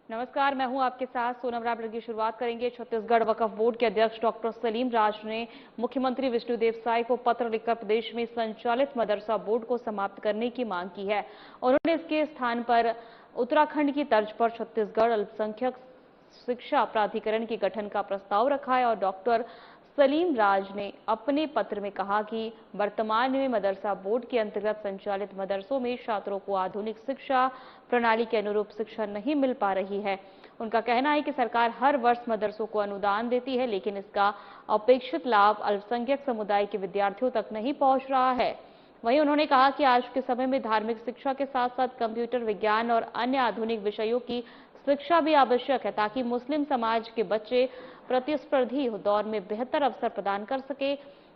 नमस्कार, मैं हूं आपके साथ सोनम राबड़ की शुरुआत करेंगे। छत्तीसगढ़ वक्फ बोर्ड के अध्यक्ष डॉक्टर सलीम राज ने मुख्यमंत्री विष्णुदेव साय को पत्र लिखकर प्रदेश में संचालित मदरसा बोर्ड को समाप्त करने की मांग की है। उन्होंने इसके स्थान पर उत्तराखंड की तर्ज पर छत्तीसगढ़ अल्पसंख्यक शिक्षा प्राधिकरण के गठन का प्रस्ताव रखा है और डॉक्टर सलीम राज ने अपने पत्र में कहा कि वर्तमान में मदरसा बोर्ड के अंतर्गत संचालित मदरसों में छात्रों को आधुनिक शिक्षा प्रणाली के अनुरूप शिक्षा नहीं मिल पा रही है। उनका कहना है कि सरकार हर वर्ष मदरसों को अनुदान देती है, लेकिन इसका अपेक्षित लाभ अल्पसंख्यक समुदाय के विद्यार्थियों तक नहीं पहुंच रहा है। वहीं उन्होंने कहा कि आज के समय में धार्मिक शिक्षा के साथ साथ कंप्यूटर विज्ञान और अन्य आधुनिक विषयों की शिक्षा भी आवश्यक है, ताकि मुस्लिम समाज के बच्चे प्रतिस्पर्धी दौर में बेहतर अवसर प्रदान कर सके।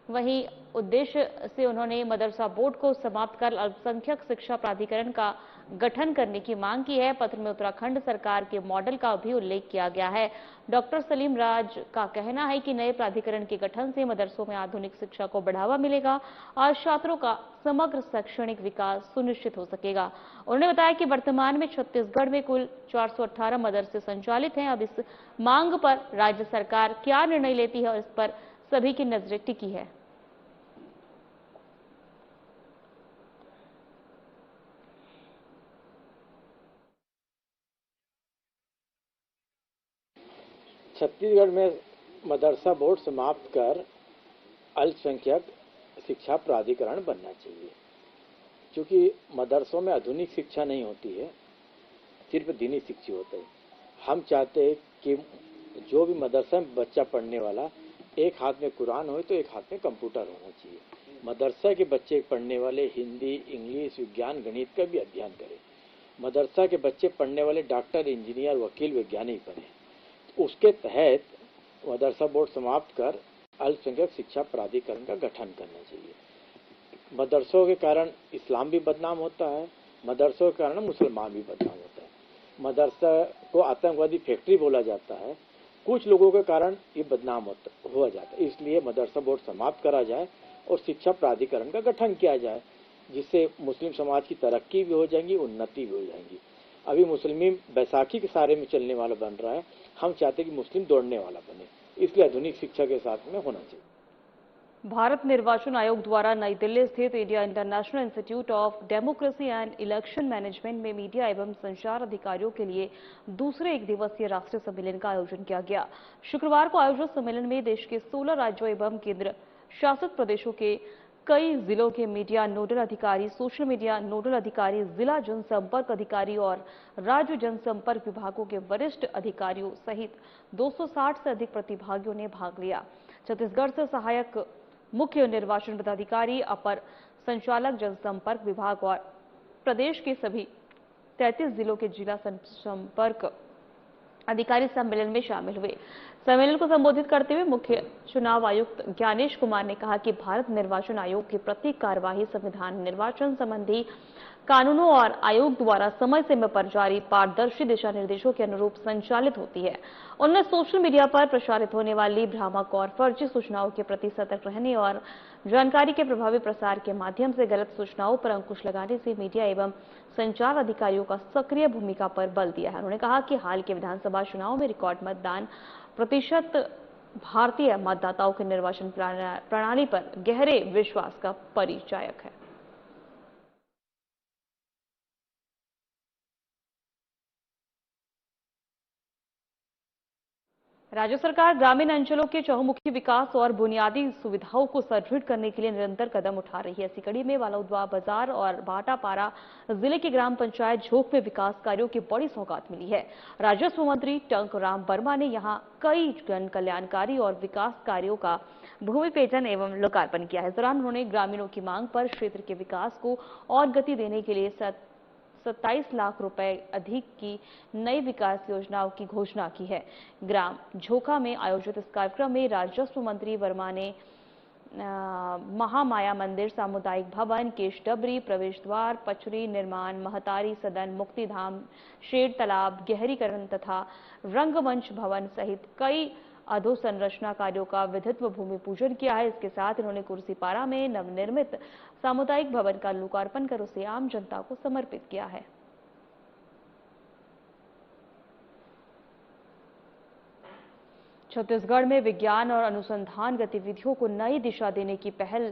वहीं उद्देश्य से उन्होंने मदरसा बोर्ड को समाप्त कर अल्पसंख्यक शिक्षा प्राधिकरण का गठन करने की मांग की है। पत्र में उत्तराखंड सरकार के मॉडल का भी उल्लेख किया गया है। डॉक्टर सलीम राज का कहना है कि नए प्राधिकरण के गठन से मदरसों में आधुनिक शिक्षा को बढ़ावा मिलेगा और छात्रों का समग्र शैक्षणिक विकास सुनिश्चित हो सकेगा। उन्होंने बताया कि वर्तमान में छत्तीसगढ़ में कुल 418 मदरसे संचालित हैं। अब इस मांग पर राज्य सरकार क्या निर्णय लेती है और इस पर सभी की नजरें टिकी है। छत्तीसगढ़ में मदरसा बोर्ड समाप्त कर अल्पसंख्यक शिक्षा प्राधिकरण बनना चाहिए, क्योंकि मदरसों में आधुनिक शिक्षा नहीं होती है, सिर्फ दीनी शिक्षा होता है। हम चाहते हैं कि जो भी मदरसा में बच्चा पढ़ने वाला, एक हाथ में कुरान हो तो एक हाथ में कंप्यूटर होना चाहिए। मदरसा के बच्चे पढ़ने वाले हिंदी, इंग्लिश, विज्ञान, गणित का भी अध्ययन करें। मदरसा के बच्चे पढ़ने वाले डॉक्टर, इंजीनियर, वकील, वैज्ञानिक बने। उसके तहत मदरसा बोर्ड समाप्त कर अल्पसंख्यक शिक्षा प्राधिकरण का गठन करना चाहिए। मदरसों के कारण इस्लाम भी बदनाम होता है, मदरसों के कारण मुसलमान भी बदनाम होता है। मदरसा को आतंकवादी फैक्ट्री बोला जाता है, कुछ लोगों के कारण ये बदनाम हो जाता है। इसलिए मदरसा बोर्ड समाप्त करा जाए और शिक्षा प्राधिकरण का गठन किया जाए, जिससे मुस्लिम समाज की तरक्की भी हो जाएगी, उन्नति भी हो जाएगी। अभी मुस्लिम बैसाखी के सारे में चलने वाला बन रहा है, हम चाहते हैं कि मुस्लिम दौड़ने वाला बने, इसलिए आधुनिक शिक्षा के साथ में होना चाहिए। भारत निर्वाचन आयोग द्वारा नई दिल्ली स्थित India international institute of democracy and election management में मीडिया एवं संचार अधिकारियों के लिए दूसरे एक दिवसीय राष्ट्रीय सम्मेलन का आयोजन किया गया। शुक्रवार को आयोजित सम्मेलन में देश के 16 राज्यों एवं केंद्र शासित प्रदेशों के कई जिलों के मीडिया नोडल अधिकारी, सोशल मीडिया नोडल अधिकारी, जिला जनसंपर्क अधिकारी और राज्य जनसंपर्क विभागों के वरिष्ठ अधिकारियों सहित 260 से अधिक प्रतिभागियों ने भाग लिया। छत्तीसगढ़ से सहायक मुख्य निर्वाचन पदाधिकारी, अपर संचालक जनसंपर्क विभाग और प्रदेश के सभी 33 जिलों के जिला संपर्क अधिकारी सम्मेलन में शामिल हुए। सम्मेलन को संबोधित करते हुए मुख्य चुनाव आयुक्त ज्ञानेश कुमार ने कहा कि भारत निर्वाचन आयोग की प्रत्येक कार्यवाही संविधान, निर्वाचन संबंधी कानूनों और आयोग द्वारा समय समय पर जारी पारदर्शी दिशा निर्देशों के अनुरूप संचालित होती है। उन्होंने सोशल मीडिया पर प्रसारित होने वाली भ्रामक और फर्जी सूचनाओं के प्रति सतर्क रहने और जानकारी के प्रभावी प्रसार के माध्यम से गलत सूचनाओं पर अंकुश लगाने से मीडिया एवं संचार अधिकारियों का सक्रिय भूमिका पर बल दिया है। उन्होंने कहा कि हाल के विधानसभा चुनाव में रिकॉर्ड मतदान प्रतिशत भारतीय मतदाताओं के निर्वाचन प्रणाली पर गहरे विश्वास का परिचायक है। राज्य सरकार ग्रामीण अंचलों के चहुमुखी विकास और बुनियादी सुविधाओं को सुदृढ़ करने के लिए निरंतर कदम उठा रही है। इसी कड़ी में वालौदवा बाजार और भाटापारा जिले की ग्राम पंचायत झोंक में विकास कार्यों की बड़ी सौगात मिली है। राजस्व मंत्री टंकराम वर्मा ने यहां कई जन कल्याणकारी और विकास कार्यों का भूमि पूजन एवं लोकार्पण किया है। इस दौरान उन्होंने ग्रामीणों की मांग पर क्षेत्र के विकास को और गति देने के लिए 27 लाख रुपए अधिक की नई विकास योजनाओं की घोषणा की है। ग्राम झोंका में आयोजित इस कार्यक्रम में राजस्व मंत्री वर्मा ने महामाया मंदिर, सामुदायिक भवन, केश डबरी, प्रवेश द्वार, पचरी निर्माण, महतारी सदन, मुक्तिधाम, शेर तालाब, गहरीकरण तथा रंगमंच भवन सहित कई अधोसंरचना कार्यों का विधित्व भूमि पूजन किया है। इसके साथ उन्होंने कुर्सीपारा में नवनिर्मित सामुदायिक भवन का लोकार्पण कर उसे आम जनता को समर्पित किया है। छत्तीसगढ़ में विज्ञान और अनुसंधान गतिविधियों को नई दिशा देने की पहल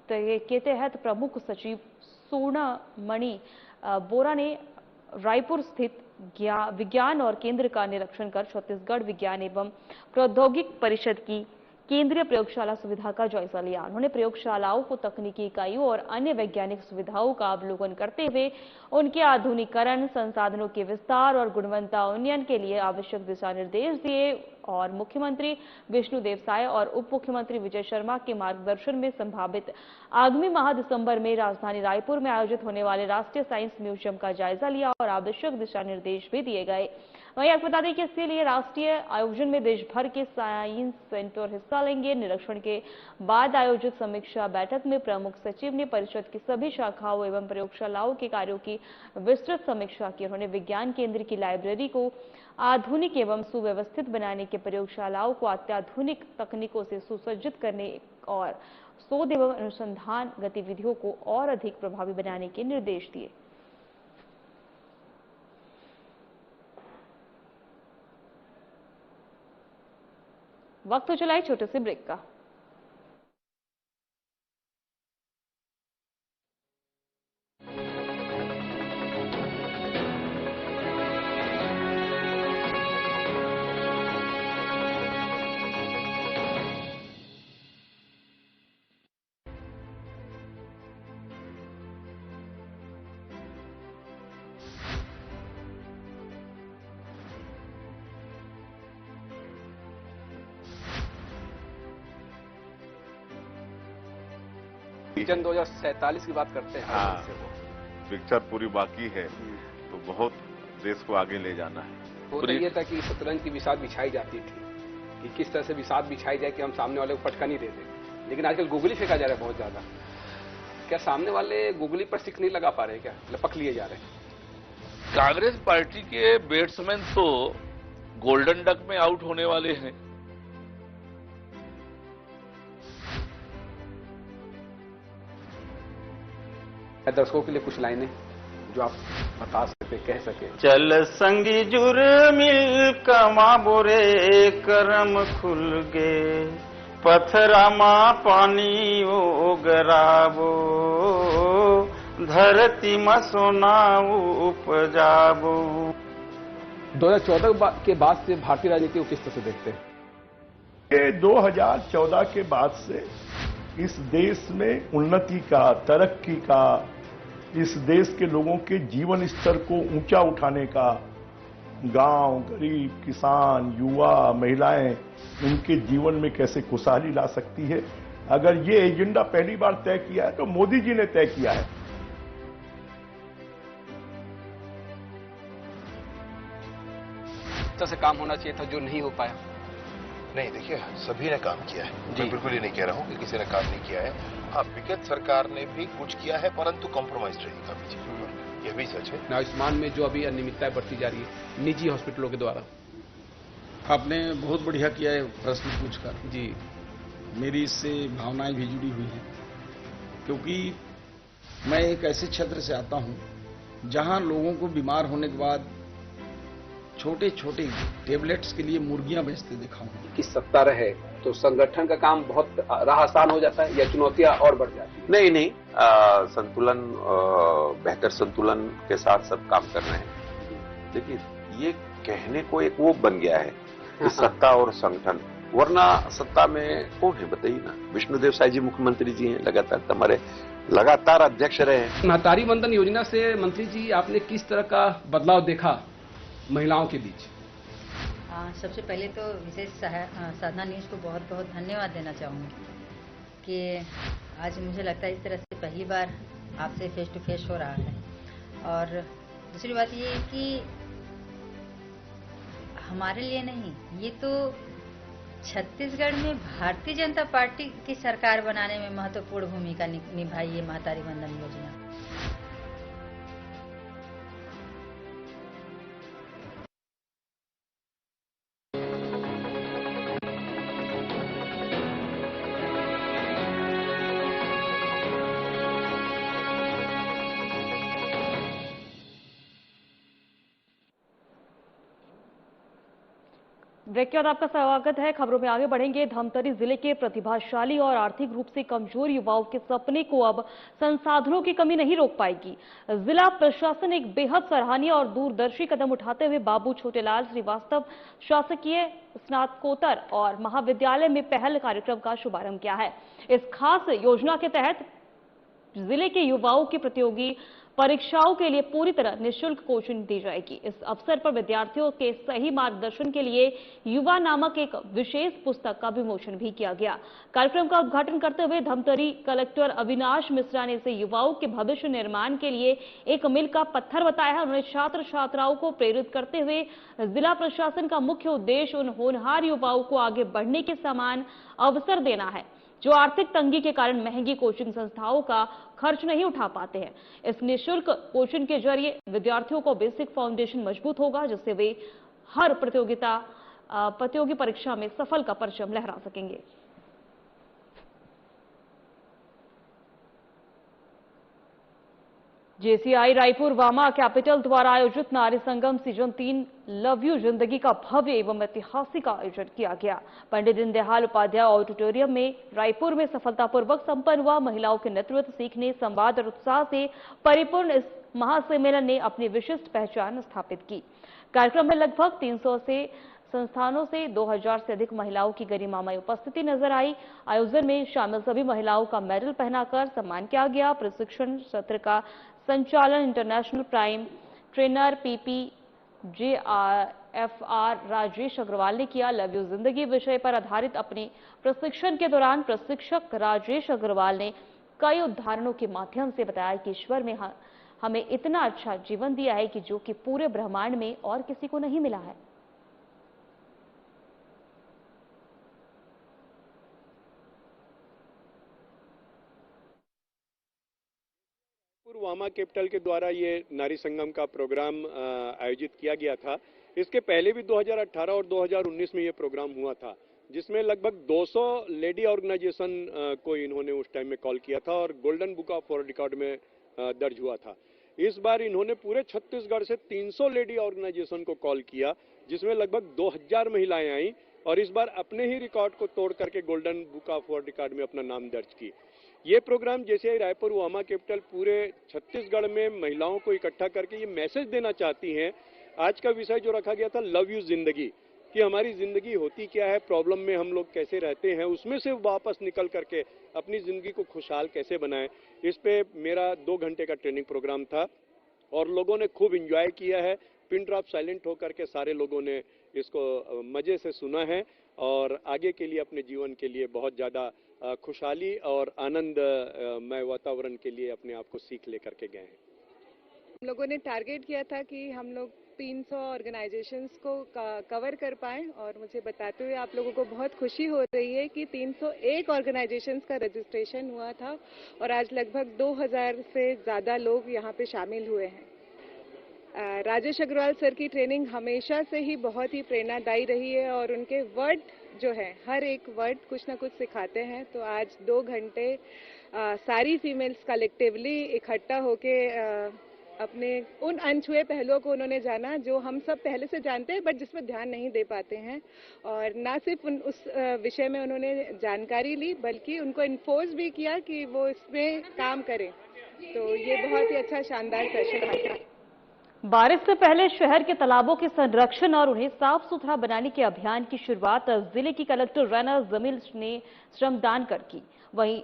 के तहत प्रमुख सचिव सोनामणि बोरा ने रायपुर स्थित विज्ञान और केंद्र का निरीक्षण कर छत्तीसगढ़ विज्ञान एवं प्रौद्योगिक परिषद की केंद्रीय प्रयोगशाला सुविधा का जायजा लिया। उन्होंने प्रयोगशालाओं को तकनीकी इकाइयों और अन्य वैज्ञानिक सुविधाओं का अवलोकन करते हुए उनके आधुनिकीकरण, संसाधनों के विस्तार और गुणवत्ता उन्नयन के लिए आवश्यक दिशा निर्देश दिए और मुख्यमंत्री विष्णुदेव साय और उप मुख्यमंत्री विजय शर्मा के मार्गदर्शन में संभावित आगामी माह दिसंबर में राजधानी रायपुर में आयोजित होने वाले राष्ट्रीय साइंस म्यूजियम का जायजा लिया और आवश्यक दिशा निर्देश भी दिए गए। वहीं आपको बता दें कि इसके लिए राष्ट्रीय आयोजन में देश भर के साइंस सेंटर हिस्सा लेंगे। निरीक्षण के बाद आयोजित समीक्षा बैठक में प्रमुख सचिव ने परिषद की सभी शाखाओं एवं प्रयोगशालाओं के कार्यों की विस्तृत समीक्षा की। उन्होंने विज्ञान केंद्र की लाइब्रेरी को आधुनिक एवं सुव्यवस्थित बनाने के, प्रयोगशालाओं को अत्याधुनिक तकनीकों से सुसज्जित करने और शोध एवं अनुसंधान गतिविधियों को और अधिक प्रभावी बनाने के निर्देश दिए। वक्त हो चला है छोटे से ब्रेक का। विजन 2047 की बात करते हैं। हाँ, पिक्चर पूरी बाकी है तो बहुत देश को आगे ले जाना है। वो तो ये था कि शतरंज की बिसात बिछाई जाती थी कि किस तरह से बिसात बिछाई जाए कि हम सामने वाले को फटका नहीं दे दें, लेकिन आजकल गोगली फेंका जा रहा है बहुत ज्यादा। क्या सामने वाले गोगली पर सिक्स नहीं लगा पा रहे, क्या लपक लिए जा रहे हैं? कांग्रेस पार्टी के बैट्समैन तो गोल्डन डक में आउट होने वाले हैं। दर्शकों के लिए कुछ लाइनें जो आप बता सकते, कह सके। चल संगी जुर मिल कमा बोरे करम खुल गे, पथरा मा पानी ओ गराबो, धरती मा सोना उपजाबो। 2014 के बाद से भारतीय राजनीति को किस तरह से देखते हैं? 2014 के बाद से इस देश में उन्नति का, तरक्की का, इस देश के लोगों के जीवन स्तर को ऊंचा उठाने का, गांव, गरीब, किसान, युवा, महिलाएं उनके जीवन में कैसे खुशहाली ला सकती है, अगर ये एजेंडा पहली बार तय किया है तो मोदी जी ने तय किया है। तरह से काम होना चाहिए था जो नहीं हो पाया। नहीं, देखिए सभी ने काम किया है, मैं बिल्कुल ही नहीं कह रहा हूं कि किसी ने काम नहीं किया है। हाँ, विगत सरकार ने भी कुछ किया है परंतु कॉम्प्रोमाइज रही काफी चीजों पर, यह भी सच है। आयुष्मान में जो अभी अनियमितताएं बढ़ती जा रही है निजी हॉस्पिटलों के द्वारा। आपने बहुत बढ़िया किया है प्रश्न पूछकर जी। मेरी इससे भावनाएं भी जुड़ी हुई हैं, क्योंकि मैं एक ऐसे क्षेत्र से आता हूं जहां लोगों को बीमार होने के बाद छोटे छोटे टेबलेट्स के लिए मुर्गियां बेचते देखा हूं। कि सत्ता रहे तो संगठन का काम बहुत राह आसान हो जाता है या चुनौतियां और बढ़ जाती है? नहीं, संतुलन, बेहतर संतुलन के साथ सब काम कर रहे हैं। देखिए, ये कहने को एक वो बन गया है कि सत्ता और संगठन, वरना सत्ता में कौन है बताइए ना। विष्णुदेव साय जी मुख्यमंत्री जी हैं, लगातार अध्यक्ष रहे हैं। महतारी वंदन योजना से मंत्री जी आपने किस तरह का बदलाव देखा महिलाओं के बीच? सबसे पहले तो विशेष साधना न्यूज़ को बहुत बहुत धन्यवाद देना चाहूँगी कि आज मुझे लगता है इस तरह से पहली बार आपसे फेस टू फेस हो रहा है। और दूसरी बात ये है कि हमारे लिए नहीं, ये तो छत्तीसगढ़ में भारतीय जनता पार्टी की सरकार बनाने में महत्वपूर्ण भूमिका निभाई है महतारी वंदन योजना। ब्रेक के बाद आपका स्वागत है। खबरों में आगे बढ़ेंगे। धमतरी जिले के प्रतिभाशाली और आर्थिक रूप से कमजोर युवाओं के सपने को अब संसाधनों की कमी नहीं रोक पाएगी। जिला प्रशासन एक बेहद सराहनीय और दूरदर्शी कदम उठाते हुए बाबू छोटेलाल श्रीवास्तव शासकीय स्नातकोत्तर और महाविद्यालय में पहल कार्यक्रम का शुभारंभ किया है। इस खास योजना के तहत जिले के युवाओं की प्रतियोगी परीक्षाओं के लिए पूरी तरह निःशुल्क कोचिंग दी जाएगी। इस अवसर पर विद्यार्थियों के सही मार्गदर्शन के लिए युवा नामक एक विशेष पुस्तक का विमोचन भी किया गया। कार्यक्रम का उद्घाटन करते हुए धमतरी कलेक्टर अविनाश मिश्रा ने इसे युवाओं के भविष्य निर्माण के लिए एक मील का पत्थर बताया है। उन्होंने छात्र छात्राओं को प्रेरित करते हुए जिला प्रशासन का मुख्य उद्देश्य उन होनहार युवाओं को आगे बढ़ने के समान अवसर देना है जो आर्थिक तंगी के कारण महंगी कोचिंग संस्थाओं का खर्च नहीं उठा पाते हैं। इस निःशुल्क कोचिंग के जरिए विद्यार्थियों को बेसिक फाउंडेशन मजबूत होगा, जिससे वे हर प्रतियोगी परीक्षा में सफल का परचम लहरा सकेंगे। जेसीआई रायपुर वामा कैपिटल द्वारा आयोजित नारी संगम सीजन 3 लव यू जिंदगी का भव्य एवं ऐतिहासिक आयोजन किया गया। पंडित दीनदयाल उपाध्याय ऑडिटोरियम में रायपुर में सफलतापूर्वक संपन्न हुआ। महिलाओं के नेतृत्व, सीखने, संवाद और उत्साह से परिपूर्ण इस महासम्मेलन ने अपनी विशिष्ट पहचान स्थापित की। कार्यक्रम में लगभग 300 से संस्थानों से 2000 से अधिक महिलाओं की गरिमामय उपस्थिति नजर आई। आयोजन में शामिल सभी महिलाओं का मेडल पहनाकर सम्मान किया गया। प्रशिक्षण सत्र का संचालन international prime trainer PPJFR Rajesh Agarwal ने किया। लव यू जिंदगी विषय पर आधारित अपने प्रशिक्षण के दौरान प्रशिक्षक राजेश अग्रवाल ने कई उदाहरणों के माध्यम से बताया कि ईश्वर में हमें इतना अच्छा जीवन दिया है कि जो कि पूरे ब्रह्मांड में और किसी को नहीं मिला है। वामा कैपिटल के द्वारा ये नारी संगम का प्रोग्राम आयोजित किया गया था। इसके पहले भी 2018 और 2019 में ये प्रोग्राम हुआ था, जिसमें लगभग 200 लेडी ऑर्गेनाइजेशन को इन्होंने उस टाइम में कॉल किया था और golden book of world record में दर्ज हुआ था। इस बार इन्होंने पूरे छत्तीसगढ़ से 300 लेडी ऑर्गेनाइजेशन को कॉल किया, जिसमें लगभग 2000 महिलाएं आई और इस बार अपने ही रिकॉर्ड को तोड़ करके golden book of world record में अपना नाम दर्ज की। ये प्रोग्राम जैसे रायपुर वामा कैपिटल पूरे छत्तीसगढ़ में महिलाओं को इकट्ठा करके ये मैसेज देना चाहती हैं। आज का विषय जो रखा गया था लव यू जिंदगी, कि हमारी जिंदगी होती क्या है, प्रॉब्लम में हम लोग कैसे रहते हैं, उसमें से वापस निकल करके अपनी जिंदगी को खुशहाल कैसे बनाएं। इस पे मेरा 2 घंटे का ट्रेनिंग प्रोग्राम था और लोगों ने खूब इंजॉय किया है। पिन ड्रॉप साइलेंट होकर के सारे लोगों ने इसको मजे से सुना है और आगे के लिए अपने जीवन के लिए बहुत ज्यादा खुशहाली और आनंदमय वातावरण के लिए अपने आप को सीख लेकर के गए हैं। हम लोगों ने टारगेट किया था कि हम लोग 300 ऑर्गेनाइजेशंस को कवर कर पाएं और मुझे बताते हुए आप लोगों को बहुत खुशी हो रही है कि 301 ऑर्गेनाइजेशंस का रजिस्ट्रेशन हुआ था और आज लगभग 2000 से ज़्यादा लोग यहाँ पे शामिल हुए हैं। राजेश अग्रवाल सर की ट्रेनिंग हमेशा से ही बहुत ही प्रेरणादायी रही है और उनके वर्ड जो है, हर एक वर्ड कुछ ना कुछ सिखाते हैं। तो आज 2 घंटे सारी फीमेल्स कलेक्टिवली इकट्ठा होके अपने उन अनछुए पहलुओं को उन्होंने जाना जो हम सब पहले से जानते हैं बट जिसमें ध्यान नहीं दे पाते हैं, और ना सिर्फ उस विषय में उन्होंने जानकारी ली बल्कि उनको इन्फोर्स भी किया कि वो इसमें काम करें। तो ये बहुत ही अच्छा शानदार सेशन था। बारिश से पहले शहर के तालाबों के संरक्षण और उन्हें साफ सुथरा बनाने के अभियान की शुरुआत जिले की कलेक्टर रैना जमील ने श्रमदान कर की। वहीं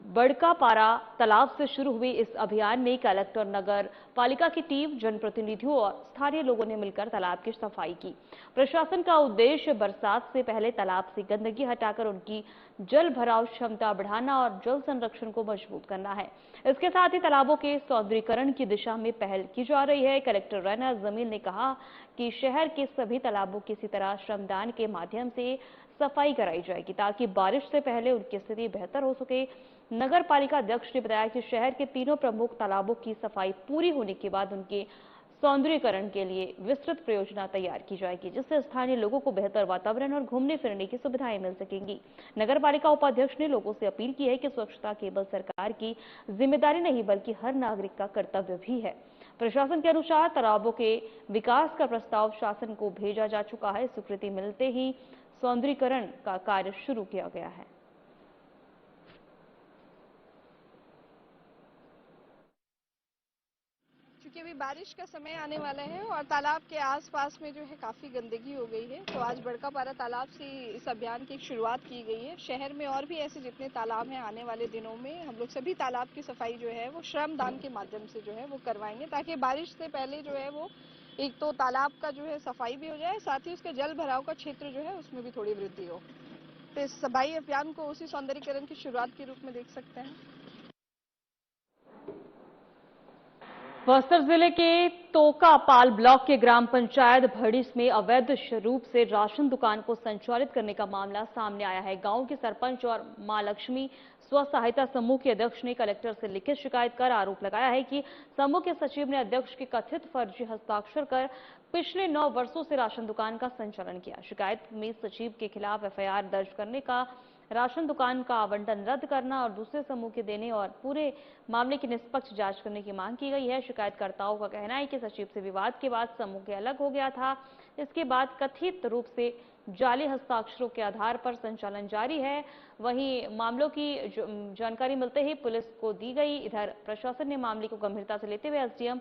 बड़कापारा तालाब से शुरू हुए इस अभियान में कलेक्टर, नगर पालिका की टीम, जनप्रतिनिधियों और स्थानीय लोगों ने मिलकर तालाब की सफाई की। प्रशासन का उद्देश्य बरसात से पहले तालाब से गंदगी हटाकर उनकी जल भराव क्षमता बढ़ाना और जल संरक्षण को मजबूत करना है। इसके साथ ही तालाबों के सौंदर्यीकरण की दिशा में पहल की जा रही है। कलेक्टर रैना जमील ने कहा कि शहर के सभी तालाबों की इसी तरह श्रमदान के माध्यम से सफाई कराई जाएगी ताकि बारिश से पहले उनकी स्थिति बेहतर हो सके। नगर पालिका अध्यक्ष ने बताया कि शहर के 3 प्रमुख तालाबों की सफाई पूरी होने के बाद उनके सौंदर्यीकरण के लिए विस्तृत परियोजना तैयार की जाएगी, जिससे स्थानीय लोगों को बेहतर वातावरण और घूमने फिरने की सुविधाएं मिल सकेंगी। नगर पालिका उपाध्यक्ष ने लोगों से अपील की है कि स्वच्छता केवल सरकार की जिम्मेदारी नहीं बल्कि हर नागरिक का कर्तव्य भी है। प्रशासन के अनुसार तालाबों के विकास का प्रस्ताव शासन को भेजा जा चुका है। स्वीकृति मिलते ही सौंदर्यीकरण का कार्य शुरू किया गया है। क्योंकि अभी बारिश का समय आने वाला है और तालाब के आसपास में जो है काफ़ी गंदगी हो गई है, तो आज बड़कापारा तालाब से इस अभियान की शुरुआत की गई है। शहर में और भी ऐसे जितने तालाब हैं, आने वाले दिनों में हम लोग सभी तालाब की सफाई जो है वो श्रमदान के माध्यम से जो है वो करवाएंगे, ताकि बारिश से पहले जो है वो एक तो तालाब का जो है सफाई भी हो जाए, साथ ही उसके जल भराव का क्षेत्र जो है उसमें भी थोड़ी वृद्धि हो। तो इस सफाई अभियान को उसी सौंदर्यीकरण की शुरुआत के रूप में देख सकते हैं। बस्तर जिले के तोकापाल ब्लॉक के ग्राम पंचायत भड़िस में अवैध रूप से राशन दुकान को संचालित करने का मामला सामने आया है। गांव के सरपंच और मां लक्ष्मी स्व सहायता समूह के अध्यक्ष ने कलेक्टर से लिखित शिकायत कर आरोप लगाया है कि समूह के सचिव ने अध्यक्ष के कथित फर्जी हस्ताक्षर कर पिछले 9 वर्षों से राशन दुकान का संचालन किया। शिकायत में सचिव के खिलाफ एफआईआर दर्ज करने का, राशन दुकान का आवंटन रद्द करना और दूसरे समूह के देने और पूरे मामले की निष्पक्ष जांच करने की मांग की गई है। शिकायतकर्ताओं का कहना है कि सचिव से विवाद के बाद समूह के अलग हो गया था। इसके बाद कथित रूप से जाली हस्ताक्षरों के आधार पर संचालन जारी है। वहीं मामलों की जानकारी मिलते ही पुलिस को दी गई। इधर प्रशासन ने मामले को गंभीरता से लेते हुए एसडीएम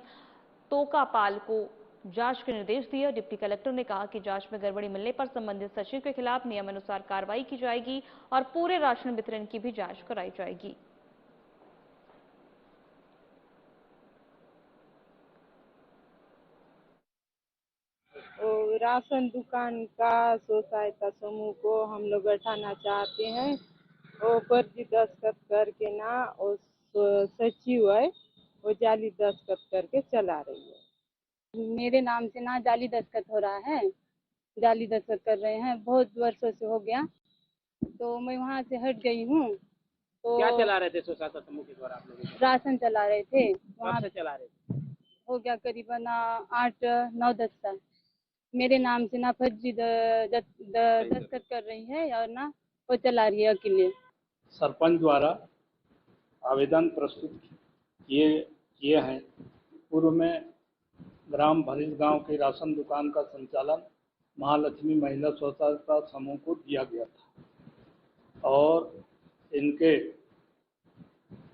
तोकापाल को जांच के निर्देश दिए। डिप्टी कलेक्टर ने कहा कि जांच में गड़बड़ी मिलने पर संबंधित सचिव के खिलाफ नियमानुसार कार्रवाई की जाएगी और पूरे राशन वितरण की भी जांच कराई जाएगी। राशन दुकान का स्व सहायता समूह को हम लोग हटाना चाहते हैं। वो फर्जी दस्तखत करके ना, वो सचिव है वो जाली दस्तखत करके चला रही है। मेरे नाम से ना जाली दस्तखत हो रहा है, जाली दस्तखत कर रहे हैं, बहुत वर्षों से हो गया, तो मैं वहाँ से हट गई हूँ। तो क्या चला रहे थे स्वसहायता समूह के द्वारा आप लोग? राशन चला रहे थे। वहाँ से चला रहे थे? हो गया करीबन 8-9-10 साल। मेरे नाम से ना फर्जी दस्तखत कर रही है और ना वो चला रही है अकेले। सरपंच द्वारा आवेदन प्रस्तुत किए हैं। पूर्व में ग्राम भरिस गांव के राशन दुकान का संचालन महालक्ष्मी महिला स्व सहायता समूह को दिया गया था और इनके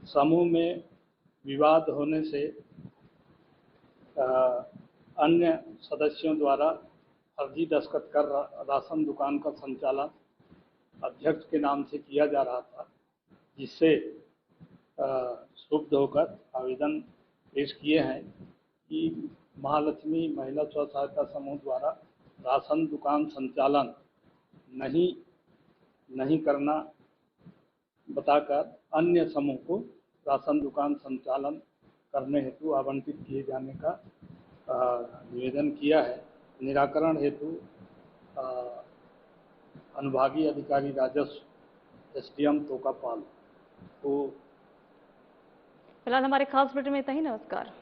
समूह में विवाद होने से अन्य सदस्यों द्वारा फर्जी दस्तखत कर राशन दुकान का संचालन अध्यक्ष के नाम से किया जा रहा था, जिससे क्षुब्ध होकर आवेदन पेश किए हैं कि महालक्ष्मी महिला स्व सहायता समूह द्वारा राशन दुकान संचालन नहीं करना बताकर अन्य समूह को राशन दुकान संचालन करने हेतु आवंटित किए जाने का निवेदन किया है। निराकरण हेतु अनुभागीय अधिकारी राजस्व एसडीएम तोकापाल को फिलहाल हमारे खास बुलेटिन में इतना ही। नमस्कार।